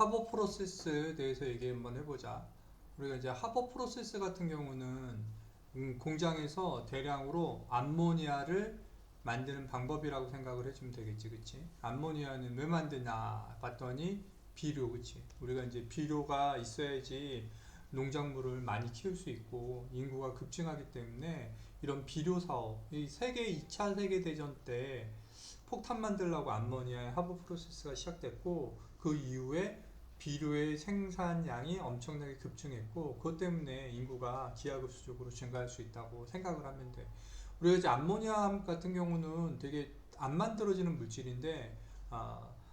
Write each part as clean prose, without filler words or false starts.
하버 프로세스에 대해서 얘기 한번 해보자. 우리가 이제 하버 프로세스 같은 경우는 공장에서 대량으로 암모니아를 만드는 방법이라고 생각을 해주면 되겠지, 그치? 암모니아는 왜 만드냐 봤더니 비료, 그치? 우리가 이제 비료가 있어야지 농작물을 많이 키울 수 있고 인구가 급증하기 때문에 이런 비료 사업, 이 2차 세계대전 때 폭탄 만들려고 암모니아의 하버 프로세스가 시작됐고 그 이후에 비료의 생산량이 엄청나게 급증했고 그것 때문에 인구가 기하급수적으로 증가할 수 있다고 생각을 하면 돼. 우리가 이제 암모니아 같은 경우는 되게 안 만들어지는 물질인데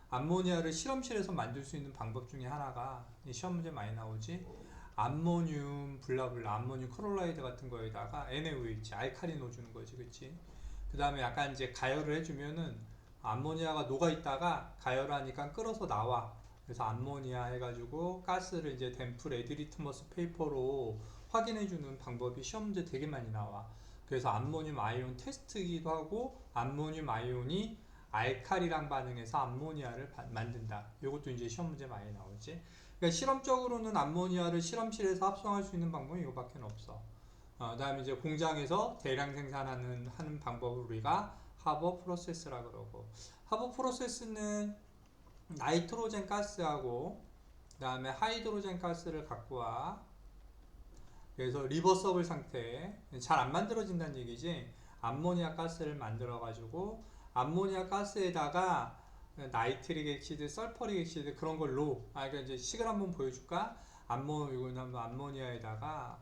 암모니아를 실험실에서 만들 수 있는 방법 중에 하나가 시험 문제 많이 나오지. 암모늄 블라블라, 암모늄 크로라이드 같은 거에다가 NaOH, 알칼리 넣어주는 거지, 그치? 그 다음에 약간 이제 가열을 해주면은 암모니아가 녹아있다가 가열하니까 끓어서 나와. 그래서 암모니아 해가지고 가스를 이제 댐프 레드 리트머스 페이퍼로 확인해주는 방법이 시험 문제 되게 많이 나와. 그래서 암모늄 아이온 테스트기도 하고 암모늄 아이온이 알칼리랑 반응해서 암모니아를 만든다. 이것도 이제 시험 문제 많이 나오지. 그러니까 실험적으로는 암모니아를 실험실에서 합성할 수 있는 방법이 이거밖에 없어. 그 다음에 이제 공장에서 대량 생산하는 방법을 우리가 하버 프로세스라 그러고, 하버 프로세스는 나이트로젠 가스하고 그 다음에 하이드로젠 가스를 갖고 와. 그래서 리버서블 상태, 잘 안 만들어진다는 얘기지. 암모니아 가스를 만들어 가지고 암모니아 가스에다가 나이트릭 엑시드, 설퍼릭 엑시드 그런 걸로, 그러니까 이제 식을 한번 보여줄까? 이거는 암모니아에다가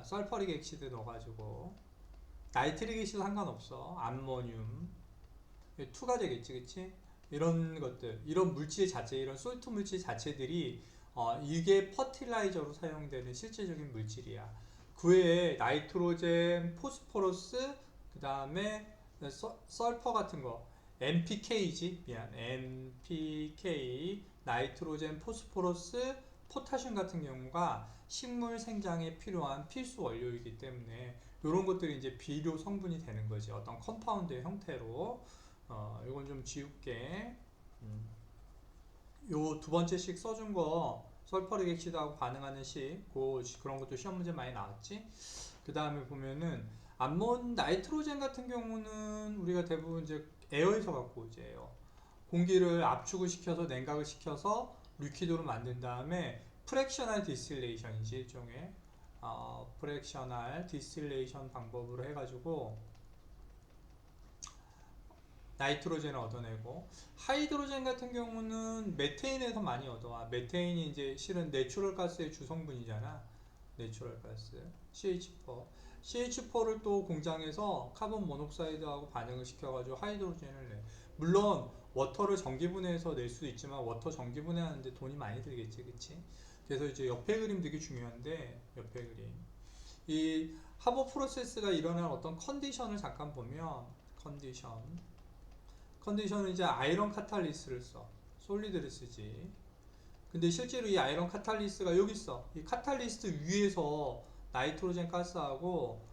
설퍼릭 엑시드 넣어가지고, 나이트릭 엑시드 상관없어. 암모늄 2가 되겠지, 그치? 이런 것들, 이런 물질 자체, 이런 솔트 물질 자체들이 이게 퍼틸라이저로 사용되는 실제적인 물질이야. 그 외에 나이트로젠, 포스포러스, 그 다음에 설퍼 같은 거, NPK지, 미안, NPK, 나이트로젠, 포스포러스, 포타슘 같은 경우가 식물 생장에 필요한 필수 원료이기 때문에 이런 것들이 이제 비료 성분이 되는 거지. 어떤 컴파운드의 형태로. 이건 좀 지울게. 요 두 번째 식 써준 거, 설퍼릭 엑시드하고 반응하는 식, 그런 것도 시험 문제 많이 나왔지. 그 다음에 보면은 나이트로젠 같은 경우는 우리가 대부분 이제 에어에서 갖고 오지. 에어. 공기를 압축을 시켜서 냉각을 시켜서 리퀴드로 만든 다음에 프랙셔널 디스틸레이션이지, 일종의 프랙셔널 디스틸레이션 방법으로 해가지고 나이트로젠을 얻어내고, 하이드로젠 같은 경우는 메테인에서 많이 얻어와. 메테인이 이제 실은 내추럴 가스의 주성분이잖아. 내추럴 가스 CH4. CH4를 또 공장에서 카본 모녹사이드하고 반응을 시켜가지고 하이드로젠을 내. 물론 워터를 전기분해해서 낼 수도 있지만 워터 전기분해하는데 돈이 많이 들겠지, 그치? 그래서 이제 옆에 그림 되게 중요한데, 옆에 그림, 이 하버 프로세스가 일어난 어떤 컨디션을 잠깐 보면, 컨디션은 이제 아이런 카탈리스를 써. 솔리드를 쓰지. 근데 실제로 이 아이런 카탈리스가 여기 있어. 이 카탈리스트 위에서 나이트로젠 가스하고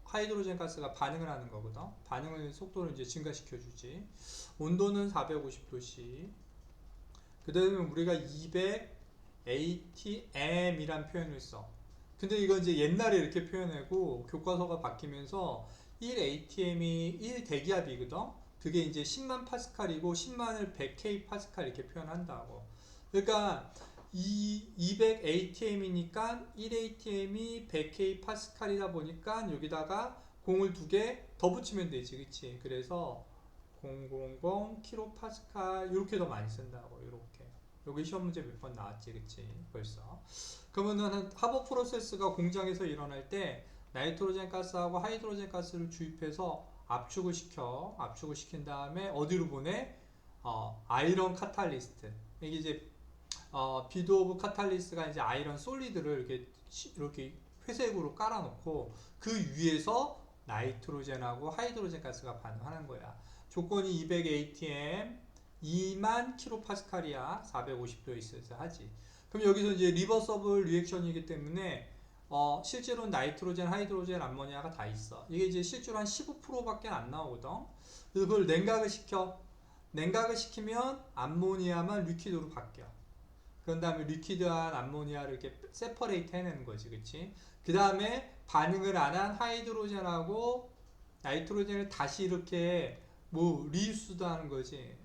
하이드로젠 가스가 반응을 하는 거거든. 반응의 속도를 이제 증가시켜주지. 온도는 450도씨. 그 다음에 우리가 200 atm이란 표현을 써. 근데 이건 이제 옛날에 이렇게 표현하고 교과서가 바뀌면서 1 atm이 1 대기압이거든. 그게 이제 10만 파스칼이고 10만을 100k 파스칼 이렇게 표현한다고. 그러니까 200 atm이니까 1 atm이 100k 파스칼이다 보니까 여기다가 공을 2개 더 붙이면 되지, 그치? 그래서 000 킬로 파스칼 이렇게 더 많이 쓴다고. 이렇게. 여기 시험 문제 몇 번 나왔지, 그치? 벌써. 그러면은 하버 프로세스가 공장에서 일어날 때 나이트로젠 가스하고 하이드로젠 가스를 주입해서 압축을 시킨 다음에 어디로 보내? 아이런 카탈리스트. 이게 이제 비도 오브 카탈리스트가 이제 아이런 솔리드를 이렇게 회색으로 깔아놓고 그 위에서 나이트로젠하고 하이드로젠 가스가 반응하는 거야. 조건이 200 atm, 2만 킬로파스칼이야. 450도에 있어서 하지. 그럼 여기서 이제 리버서블 리액션이기 때문에 실제로는 나이트로젠, 하이드로젠, 암모니아가 다 있어. 이게 이제 실제로 한 15%밖에 안 나오거든. 그래서 그걸 냉각을 시켜. 냉각을 시키면 암모니아만 리퀴드로 바뀌어. 그런 다음에 리퀴드한 암모니아를 이렇게 세퍼레이트 해내는 거지, 그치? 그 다음에 반응을 안 한 하이드로젠하고 나이트로젠을 다시 이렇게 뭐 리유스도 하는 거지.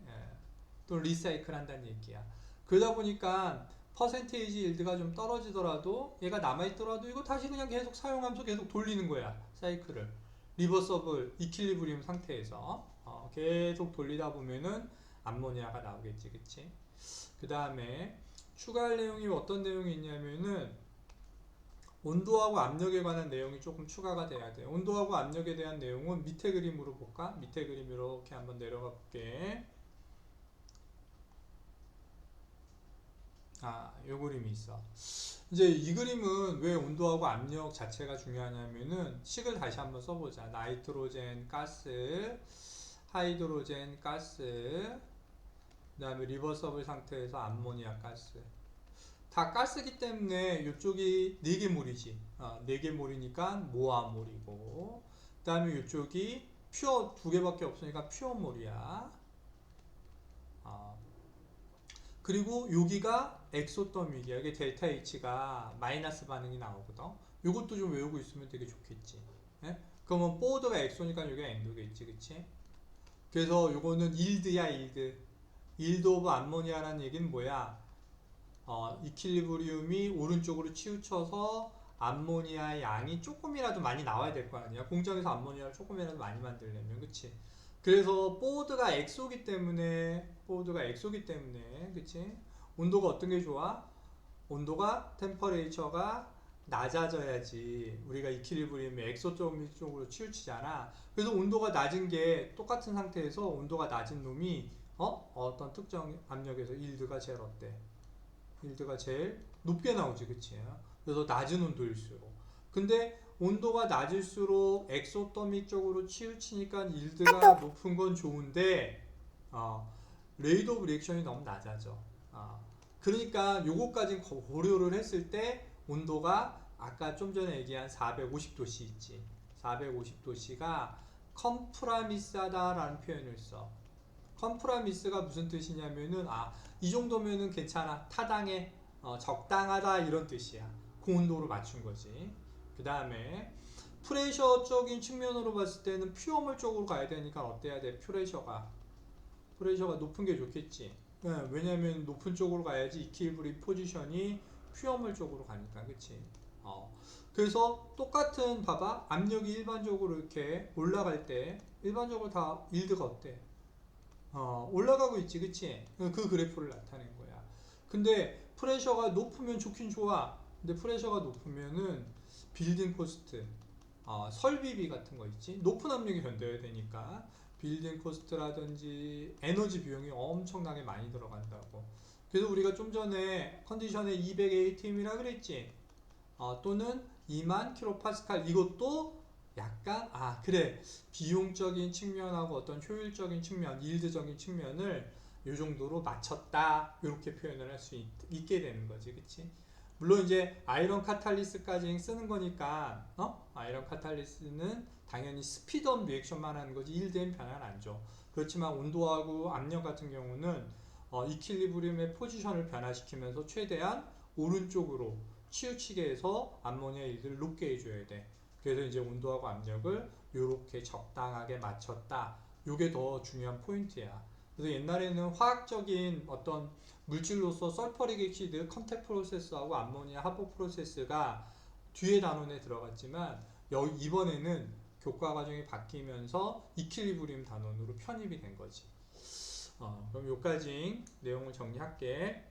또 리사이클 한다는 얘기야. 그러다 보니까 퍼센테이지 일드가 좀 떨어지더라도 얘가 남아있더라도 이거 다시 그냥 계속 사용하면서 계속 돌리는 거야, 사이클을. 리버서블 이퀄리브리움 상태에서 계속 돌리다 보면은 암모니아가 나오겠지, 그치? 그 다음에 추가할 내용이 어떤 내용이 있냐면은 온도하고 압력에 관한 내용이 조금 추가가 돼야 돼. 온도하고 압력에 대한 내용은 밑에 그림으로 볼까? 밑에 그림 이렇게 한번 내려가 볼게. 요 그림이 있어. 이제 이 그림은 왜 온도하고 압력 자체가 중요하냐면은 식을 다시 한번 써보자. 나이트로젠 가스, 하이드로젠 가스, 그 다음에 리버서블 상태에서 암모니아 가스. 다 가스기 때문에 이쪽이 4개 몰이지. 4개 몰이니까 모아몰이고, 그 다음에 이쪽이 퓨어 2개밖에 없으니까 퓨어몰이야. 그리고 여기가 엑소더믹이야. 이게 델타 H가 마이너스 반응이 나오거든. 이것도 좀 외우고 있으면 되게 좋겠지. 예? 그러면 포워드가 엑소니까 여기가 엔도겠지, 그치? 그래서 요거는 일드야, 일드. 일드 오브 암모니아라는 얘기는 뭐야? 이퀄리브리움이 오른쪽으로 치우쳐서 암모니아 양이 조금이라도 많이 나와야 될 거 아니야. 공장에서 암모니아를 조금이라도 많이 만들려면, 그치? 그래서 포워드가 엑소기 때문에 그치? 온도가 어떤 게 좋아? 온도가 템퍼레이처가 낮아져야지 우리가 이퀄리브리움이 엑소 쪽으로 치우치잖아. 그래서 온도가 낮은 게 똑같은 상태에서 온도가 낮은 놈이 어떤 특정 압력에서 일드가 제일 어때? 일드가 제일 높게 나오지, 그치? 그래서 낮은 온도일수록. 근데 온도가 낮을수록 엑소더믹 쪽으로 치우치니까 일드가 높은 건 좋은데 레이트 오브 리액션이 너무 낮아져. 그러니까 요거까지 고려를 했을 때 온도가 아까 좀 전에 얘기한 450도씨 있지. 450도씨가 컴프라미스하다라는 표현을 써. 컴프라미스가 무슨 뜻이냐면은 이 정도면은 괜찮아, 타당해, 적당하다 이런 뜻이야. 그 온도로 맞춘 거지. 그 다음에 프레셔적인 측면으로 봤을 때는 퓨어물 쪽으로 가야 되니까 어때야 돼? 프레셔가 높은 게 좋겠지. 네, 왜냐면 높은 쪽으로 가야지 이퀄리브리움 포지션이 퓨어물 쪽으로 가니까, 그치? 그래서 똑같은 봐봐, 압력이 일반적으로 이렇게 올라갈 때 일반적으로 다 일드가 어때? 올라가고 있지, 그치? 그 그래프를 나타낸 거야. 근데 프레셔가 높으면 좋긴 좋아. 근데 프레셔가 높으면은 빌딩 코스트, 설비비 같은 거 있지? 높은 압력이 견뎌야 되니까 빌딩 코스트라든지 에너지 비용이 엄청나게 많이 들어간다고. 그래서 우리가 좀 전에 컨디션에 200ATM이라 그랬지? 또는 2만 킬로파스칼, 이것도 약간 그래, 비용적인 측면하고 어떤 효율적인 측면, 일드적인 측면을 이 정도로 맞췄다, 이렇게 표현을 할 수 있게 되는 거지, 그치? 물론 이제 아이런 카탈리스까지 쓰는 거니까 아이런 카탈리스는 당연히 스피드업 리액션만 하는 거지 일드엔 변화는 안 줘. 그렇지만 온도하고 압력 같은 경우는 이퀄리브리움의 포지션을 변화시키면서 최대한 오른쪽으로 치우치게 해서 암모니아 일드를 높게 해줘야 돼. 그래서 이제 온도하고 압력을 이렇게 적당하게 맞췄다. 이게 더 중요한 포인트야. 그래서 옛날에는 화학적인 어떤 물질로서 설퍼릭 액시드 컨택 프로세스하고 암모니아 합법 프로세스가 뒤에 단원에 들어갔지만 이번에는 교과 과정이 바뀌면서 이퀄리브리움 단원으로 편입이 된 거지. 그럼 여기까지 내용을 정리할게.